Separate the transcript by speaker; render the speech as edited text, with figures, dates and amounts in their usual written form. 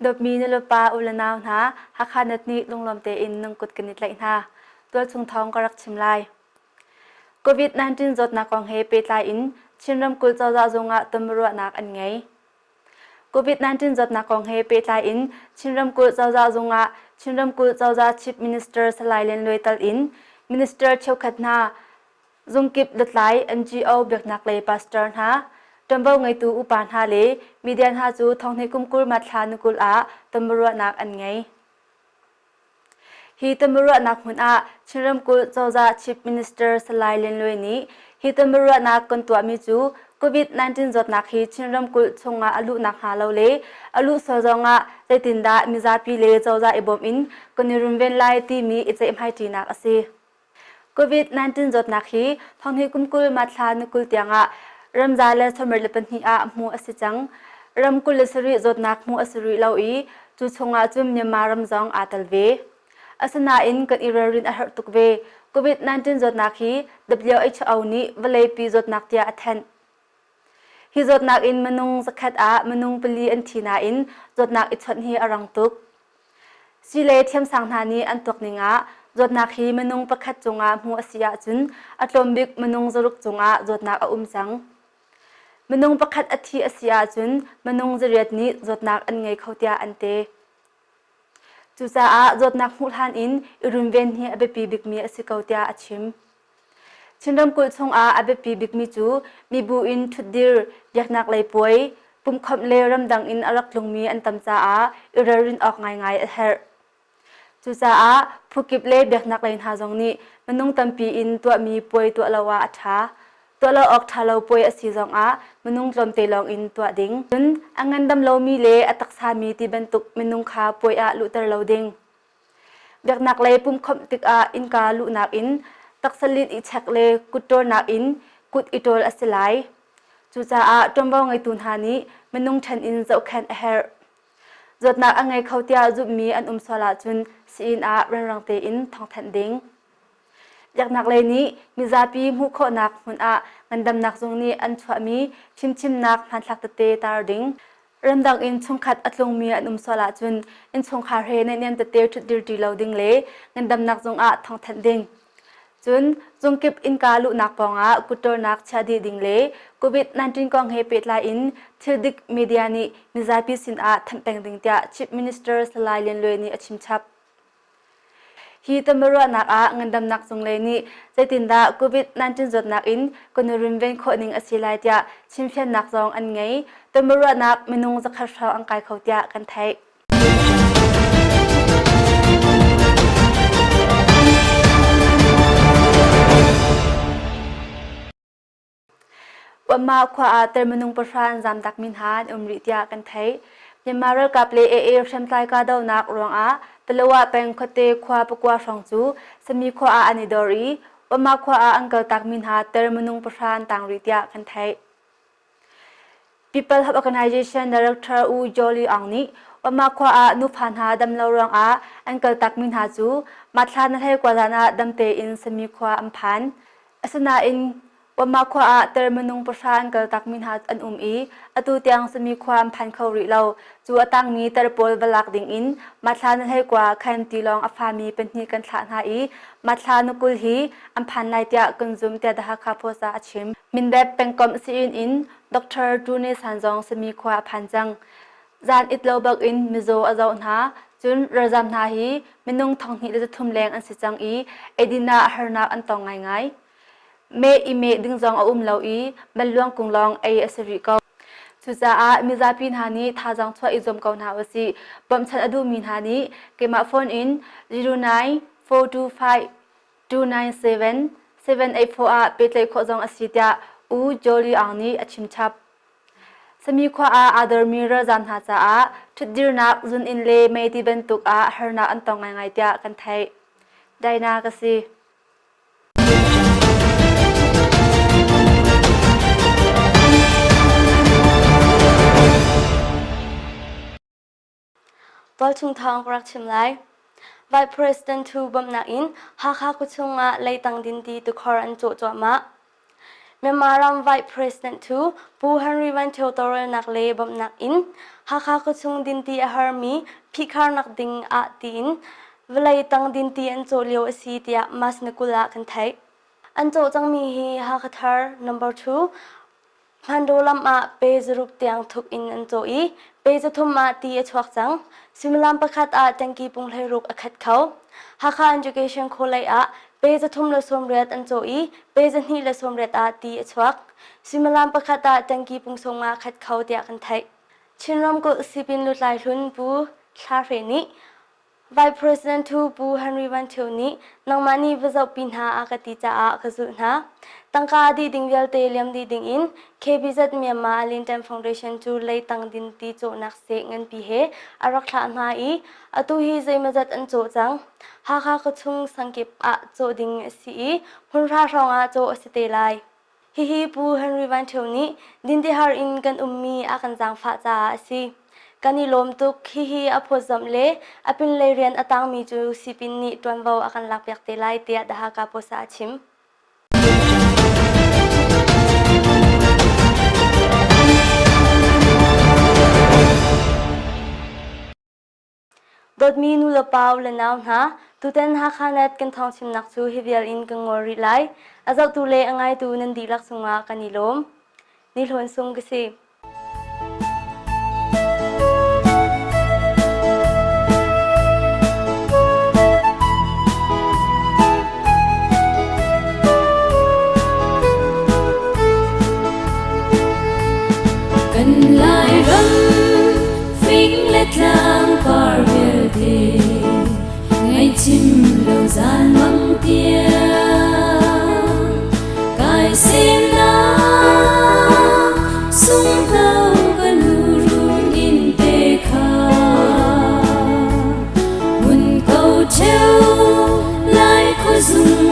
Speaker 1: ดบมีนลปาอุลนาวนาฮักขานัดนี้ลงลมเตอินนังกุดกันนิดไหลนาตัวชุงทองก็รักชิมลายโควิด-19 จดนักของเฮเปตายอินชินรำกุลเจ้าจงะตำรวจนักอันไงโควิด-19 จดนักของเฮเปตายอินชินรำกุลเจ้าจงะชินรำกุลเจ้าชิฟมินิสเตอร์สลายเลนลอยตัลอินมินิสเตอร์เชวขัดนาจงกิบดัดไล NGO เบียกนักเลยปาสเตอร์นาจำเบาไงตูอุปานฮาเลมีเดียนฮาจูทองในกุมกุลมัดลานุกุลอาตำรวจนักอันไงฮีตำรวจนักหุ่นอาชินรำกุลเจ้าชิฟมินิสเตอร์สลายเลนลอยนี้ฮีตำรวจนักคนตัวมีจูโควิด-19 จดนักฮีชินรำกุลชงอาอลุนักหาเลาเลอลุสจงอาใจตินดามิซาปีเลเจ้าอบอมอินคนนิรุนเวนไลตีมีอิจเอ็มไฮจีนักอาศัยโควิด-19 จดนักฮีทองในกุมกุลมัดลานุกุลเตียงอารำจาเลสมัยเลปันฮีอาหมูอสิจังรำกุลสรีจดนักหมูอสรีเลาอีจูชงอาจุมเนมารำจองอาตัลเวอาสนาอินกันอิรารินอาหารตุกเวโควิด-19 จดนักฮี WHO นี้วลัยปีจดนักเตียอัทเทนฮีจดนักอินมนุงสกัดมนุงปลีอันทีนาอินจดนักอิชนฮีอารังตุกสิเลเทียมสังธานีอันตุกนิงาจดนักฮีมนุงประคัดจงอาหมูอสิยาจุนอัตลมบิกมนุงจรุกจงอาจดนักอุ้มจังมนุงประคัดอธิอสิยาจุนมนุงจริยนี้จดนักอันไงเขาเตียอันเตจูซาจดนักมุลฮันอินอิรุนเวนฮีอเบปีบิกมีอสิเขาเตียอัชิมชินรำกุลชงอาอเบปีบิกมีจูมีบูอินทุดดิร์ยักนักไลป่วยปุ่มขับเลรำดังอินอรักลงมีอันตำซาอิรารินออกง่ายๆเฮร์จูซาผู้กิบเล่ยักนักไลน์หาจงนี้มนุงตัมปีอินตัวมีป่วยตัวละวาอัฐาตัวเราออกทาเราป่วยอสีจงมนุงลมเตลองอินตัวดิ่งจนอังเงินดำเรามีเลอตักสามีที่บรรทุกมนุงขาป่วยลุตรเราดิ่งยักนักไลปุ่มขับติกอินกาลุนักอินตักสลิดอิชักเลกุตโตนักอินกุดอิโตลอสิไลจูซาจมเบาไงตุนหานี้มนุงชันอินเจ้าแคนเฮร์จดนักอังไงเขาเตียจุบมีอันสลาจุนซีนรังเตอินทองแทนดิ่งอยากนักเลยนี้มีซาปีมุขนักมุนเงินดำนักจงนี้อันชวมีชิมนักพันหลักเตตาดิ่งเริ่มดังอินชงขัดอัตลงมีอันสลาจุนอินชงคาเรในเนียมเตทุดดิร์ดีเราดิ่งเลยเงินดำนักจงทองแทนดิ่งจุนจงเก็บอินกาลุนักปองกุตโตนักชาดีดิ่งเลยโควิด-19 กองเฮเปตลาอินทิดิกมีเดียนี้มีซาปีสินทำแปลงดิ่งเตียชิปมินิสเตอร์สลายเลนเลยนี้ชิมชับฮีตำรวจนักเงินดำนักจงเลยนี้ใจตินดาโควิด-19 จดนักอินคนรุนเวนโคนิงอสิไลเตียชิมเฟียนนักจงอันไงตำรวจนักมนุงจะขัดเขาอังกายเขาเตียกันไทยว่ามาขวาเตอร์มนุงประชานจำดักมินหานริเตียกันไทยยังมาเรื่องกับเลเอเชมไตกาดาวนักรองตลว่าเป็นคเตขวาปกว่าสองจูสมีขวาอันิดอรีว่ามาขวาอังเกลตักมินหาเตอร์มนุงประชานต่างริเตียกันไทย People Hub Organization Director U Jolly Ang niว่ามาขวานุพันหาดำเลารองอังเกลตักมินหาจูมาทานให้กว่านาดำเตอินสมีขวาอัมพันอสนาอินว่ามาขวาเตอร์มนุงประชานเกิดตักมินหาอันอีอตูเตียงสมีความพันเขาริเราจูตั้งมีเตอร์โพลบลักดิ่งอินมาทานให้กว่าแคนตีลองอฟามีเป็นฮีกันทานหามาทานุกุลฮีอัมพันไลเตียกันซุมเตียดาคาโพซาชิมมินเดบเป็นกอมซีอินดร.จูเนสันจงสมีความพันจังจานอิตโลบักอินมิโซอาจารย์หาจุนระจำนาฮีมินุงทองฮีจะทุ่มแรงอันสิจังเอดินาฮาร์นาอันตองง่ายเมอีเมดึงจองเลาบัลลวงกุงลองอสริกาสุจามิซาปินฮานีท่าจังทว่าอิจมกาวาวสิบอมชันอดูมินฮานีเกมาโฟนอิน094225297784เปิดเลยขอจองอสิตยาอูจอลีอังนีอชิมชับสมีขวาอาดอร์มีระจันหาจ้าทุดดิรนักจุนอินเลเมติเบนตุกฮาร์นาอันตองง่ายๆเตียกันไทยได้นากสิบอลชุงทองรักชิมไล Vice President ทูบอมนักอินฮาคากุชงะเลยตังดินดีตุคอรันโจจอมะ
Speaker 2: Memaram Vice President tu Pu Henry Van Theodore nak le bam nak in haka ko chung din ti a harmi phikar nak ding a tin velai tang din ti an cho leo si tia mas nakula kan thai an cho chang mi hi haka thar number 2 Pandolam a pezurup tiang thuk in an cho I pezathum ma ti a chwak chang simulam pakhat a tangki pung hlai ruk a khat khau haka education kholai a pezathum la somret an cho I pezahni la somret a ti a chwak simulam pakhat a tangki pung songa khat khau tia kan thai chinram ko sipin lutlai hlun pu thla reni Vice President tu Pu Henry Van Theodore nangmani vazau pinha akati cha a kazu na tangka di dingwel te liam di ding in KBZ Myanmar Alintam Foundation tu lei tang din ti cho nak se ngan pi he arak thla na I atu hi zaimazat an cho chang ha kha ko chung sangkip a cho ding si hun ra ronga cho asite lai hi Pu Henry Van Theodore din ti har in kan ummi akan jang pha cha si kani lom tuk hi aphozam le apin le rian atang mi chu sipin ni twanvo akan lakpyak te lai tia daha ka posa chim dot mi nu la paw le naw na tuten ha khanet kan thong chim nak chu hivial in kan ngori lai azau tu le angai tu nan di lak sunga kani lom ni hlon sung gisi
Speaker 3: Lai râm phích lết lang par về thế ngày chim lâu gian măng tia cài xin na sung tàu gần hurun in tê kha hun câu treo lai khôi dung